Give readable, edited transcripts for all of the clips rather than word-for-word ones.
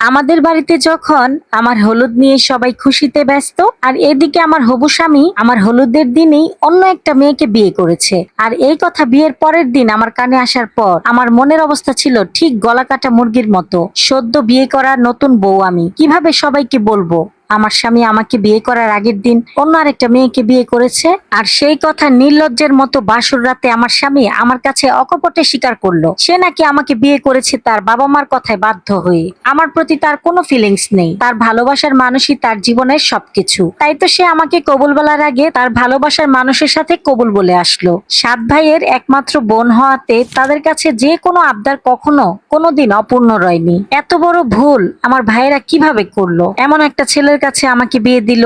আমাদের বাড়িতে যখন আমার হলুদ নিয়ে সবাই খুশিতে ব্যস্ত, আর এদিকে আমার হবু স্বামী আমার হলুদের দিনেই অন্য একটা মেয়েকে বিয়ে করেছে। আর এই কথা বিয়ের পরের দিন আমার কানে আসার পর আমার মনের অবস্থা ছিল ঠিক গলা কাটা মুরগির মতো। সদ্য বিয়ে করা নতুন বউ আমি কিভাবে সবাইকে বলবো আমার স্বামী আমাকে বিয়ে করার আগের দিন অন্য আরেকটা মেয়েকে বিয়ে করেছে। আর সেই কথা নির্লজ্জের মতো বাসর রাতে আমার স্বামী আমার কাছে অকপটে স্বীকার করলো সে নাকি আমাকে বিয়ে করেছে তার বাবা মার কথায় বাধ্য হয়ে। আমার প্রতি তার কোনো ফিলিংস নেই, তার ভালোবাসার মানুষই তার জীবনের সবকিছু। তাই তো সে আমাকে কবুল বলার আগে তার ভালোবাসার মানুষের সাথে কবুল বলে আসলো। 7 ভাইয়ের একমাত্র বোন হওয়াতে তাদের কাছে যে কোনো আবদার কখনো কোনোদিন অপূর্ণ রয়নি। এত বড় ভুল আমার ভাইয়েরা কিভাবে করলো? এমন একটা ছেলের কাছে আমাকে বিয়ে দিল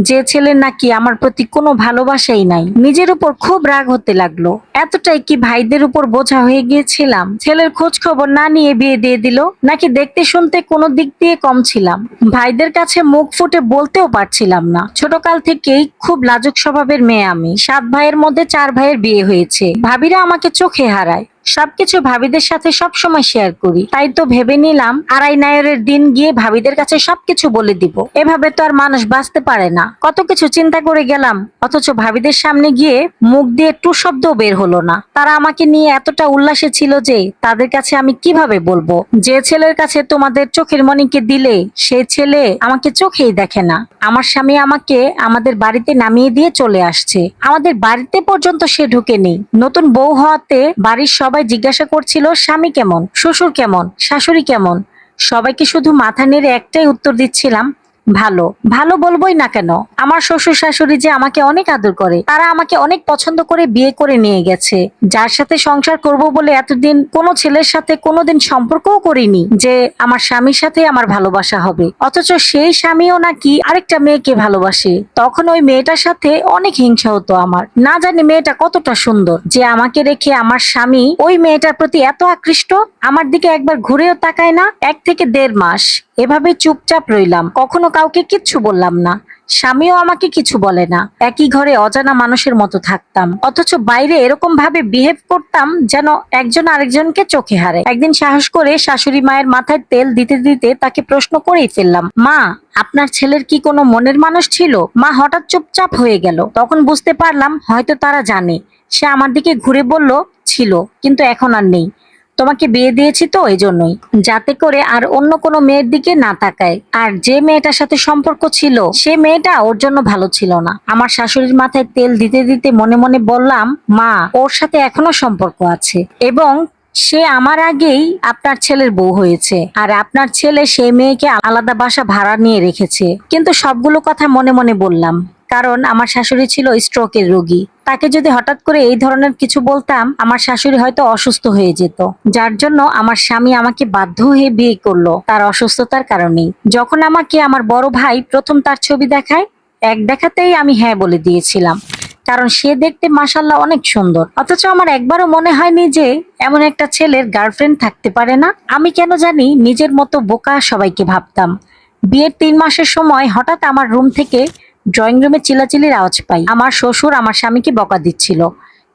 যে ছেলের নাকি আমার প্রতি কোনো ভালোবাসাই নাই। নিজের উপর খুব রাগ হতে লাগলো। এতটাই কি ভাইদের উপর বোঝা হয়ে গিয়েছিলাম? ছেলের খোঁজ খবর না নিয়ে বিয়ে দিয়ে দিল, নাকি দেখতে শুনতে কোনো দিক দিয়ে কম ছিলাম? ভাইদের কাছে মুখ ফুটে বলতেও পারছিলাম না। ছোটকাল থেকেই খুব লাজুক স্বভাবের মেয়ে আমি। 7 ভাইয়ের মধ্যে 4 ভাইয়ের বিয়ে হয়েছে। ভাবিরা আমাকে চোখে হারায়। সবকিছু ভাবিদের সাথে সবসময় শেয়ার করি। তাই তো ভেবে নিলাম আড়াই নায়ের দিন গিয়ে ভাবিদের কাছে সবকিছু বলে দিব। এভাবে তো আর মানুষ বাঁচতে পারে না। কত কিছু চিন্তা করে গেলাম, অথচ ভাবিদের সামনে গিয়ে মুখ দিয়ে টু শব্দও বের হলো না। তারা আমাকে নিয়ে এতটা উল্লাসে ছিল যে তাদের কাছে আমি কিভাবে বলবো যে ছেলের কাছে তোমাদের চোখের মণিকে দিলে সেই ছেলে আমাকে চোখেই দেখে না। আমার স্বামী আমাকে আমাদের বাড়িতে নামিয়ে দিয়ে চলে আসছে। আমাদের বাড়িতে পর্যন্ত সে ঢুকেনি। নতুন বউ হওয়াতে বাড়ির সবাই জিজ্ঞাসা করছিল স্বামী কেমন, শ্বশুর কেমন, শাশুড়ি কেমন। সবাইকে শুধু মাথা নেড়ে একটাই উত্তর দিচ্ছিলাম, ভালো। ভালো বলবোই না কেন? আমার শ্বশুর শাশুড়ি যে আমাকে অনেক আদর করে, তারা আমাকে অনেক পছন্দ করে বিয়ে করে নিয়ে গেছে। যার সাথে সংসার করব বলে এতদিন কোনো ছেলের সাথে কোনোদিন সম্পর্কও করিনি যে আমার স্বামীর সাথে আমার ভালোবাসা হবে। অথচ সেই স্বামীও নাকি আরেকটা মেয়েকে ভালোবাসে। তখন ওই মেয়েটার সাথে অনেক হিংসা হতো আমার। না জানি মেয়েটা কতটা সুন্দর যে আমাকে রেখে আমার স্বামী ওই মেয়েটার প্রতি এত আকৃষ্ট। আমার দিকে একবার ঘুরেও তাকায় না। 1 থেকে 1.5 মাস এভাবে চুপচাপ রইলাম, কখনো কাউকে কিচ্ছু বললাম না। স্বামীও আমাকে কিছু বলে না। একই ঘরে অজানা মানুষের মতো থাকতাম, অথচ বাইরে এরকম ভাবে বিহেভ করতাম যেন একজন আরেকজনকে চোখে হারে। একদিন সাহস করে শাশুড়ি মায়ের মাথায় তেল দিতে দিতে তাকে প্রশ্ন করেই ফেললাম, মা, আপনার ছেলের কি কোনো মনের মানুষ ছিল? মা হঠাৎ চুপচাপ হয়ে গেল। তখন বুঝতে পারলাম হয়তো তারা জানে। সে আমার দিকে ঘুরে বলল, ছিল, কিন্তু এখন আর নেই। তোমাকে বিয়ে দিয়েছি তো এজন্যই, যাতে করে আর অন্য কোনো মেয়ের দিকে না তাকায়। আর যে মেয়েটার সাথে সম্পর্ক ছিল সে মেয়েটা ওর জন্য ভালো ছিল না। আমার শাশুড়ির মাথায় তেল দিতে দিতে মনে মনে বললাম, মা, ওর সাথে এখনো সম্পর্ক আছে এবং সে আমার আগেই আপনার ছেলের বউ হয়েছে। আর আপনার ছেলে সেই মেয়েকে আলাদা বাসা ভাড়া নিয়ে রেখেছে। কিন্তু সবগুলো কথা মনে মনে বললাম, কারণ আমার শাশুড়ি ছিল স্ট্রোকের রোগী। তাকে যদি হঠাৎ করে এই ধরনের কিছু বলতাম আমার শাশুড়ি হয়তো অসুস্থ হয়ে যেত। যার জন্য আমার স্বামী আমাকে বাধ্য হয়ে বিয়ে করলো তার অসুস্থতার কারণেই। যখন আমাকে আমার বড় ভাই প্রথম তার ছবি দেখায়, এক দেখাতেই আমি হ্যাঁ বলে দিয়েছিলাম, কারণ সে দেখতে মাশাআল্লাহ অনেক সুন্দর। অথচ আমার একবারও মনে হয়নি যে এমন একটা ছেলের গার্লফ্রেন্ড থাকতে পারে না। আমি কেন জানি নিজের মতো বোকা সবাইকে ভাবতাম। বিয়ের 3 মাসের সময় হঠাৎ আমার রুম থেকে ড্রয়িং রুমে চিল্লাচিল্লির আওয়াজ পাই। আমার শ্বশুর আমার স্বামীকে বকা দিচ্ছিল।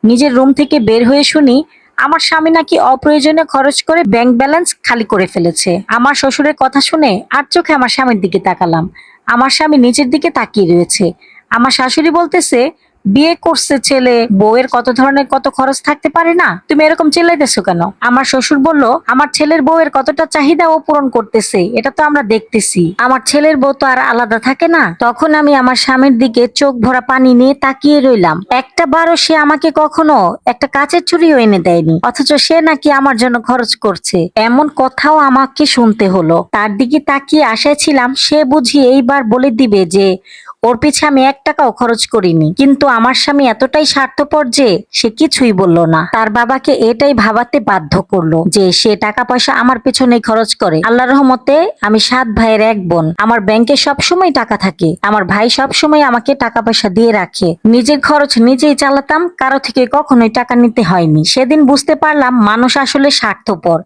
নিজের রুম থেকে বের হয়ে শুনি আমার স্বামী নাকি অপ্রয়োজনীয় খরচ করে ব্যাংক ব্যালেন্স খালি করে ফেলেছে। আমার শ্বশুরের কথা শুনে আর চোখে আমার স্বামীর দিকে তাকালাম। আমার স্বামী নিচের দিকে তাকিয়ে রয়েছে। আমার শাশুড়ি বলতেছে, বিয়ে করছে ছেলে, বউয়ের কত ধরনের কত খরচ থাকতে পারে না, তুমি এরকম চিল্লাইতেছো কেন? আমার শ্বশুর বলল, আমার ছেলের বউয়ের কতটা চাহিদা ও পূরণ করতেছে এটা তো আমরা দেখতেছি। আমার ছেলের বউ তো আর আলাদা থাকে না। তখন আমি আমার স্বামীর দিকে চোখ ভরা পানি নিয়ে তাকিয়ে রইলাম। একটা বারও সে আমাকে কখনো একটা কাচের ছুরিও এনে দেয়নি, অথচ সে নাকি আমার জন্য খরচ করছে। এমন কথাও আমাকে শুনতে হলো। তার দিকে তাকিয়ে আশায় ছিলাম সে বুঝি এইবার বলে দিবে যে ওর পিছে আমি 1 টাকাও খরচ করিনি। কিন্তু আমার স্বামী এতটাই স্বার্থপর যে সে কিছুই বলল না। তার বাবাকে এটাই ভাবাতে বাধ্য করলো যে সে টাকা পয়সা আমার পেছনেই খরচ করে। আল্লাহর রহমতে আমি 7 ভাইয়ের 1 বোন। আমার ব্যাংকে সবসময় টাকা থাকে। আমার ভাই সবসময় আমাকে টাকা পয়সা দিয়ে রাখে। নিজের খরচ নিজেই চালাতাম, কারো থেকে কখনোই টাকা নিতে হয়নি। সেদিন বুঝতে পারলাম মানুষ আসলে স্বার্থপর।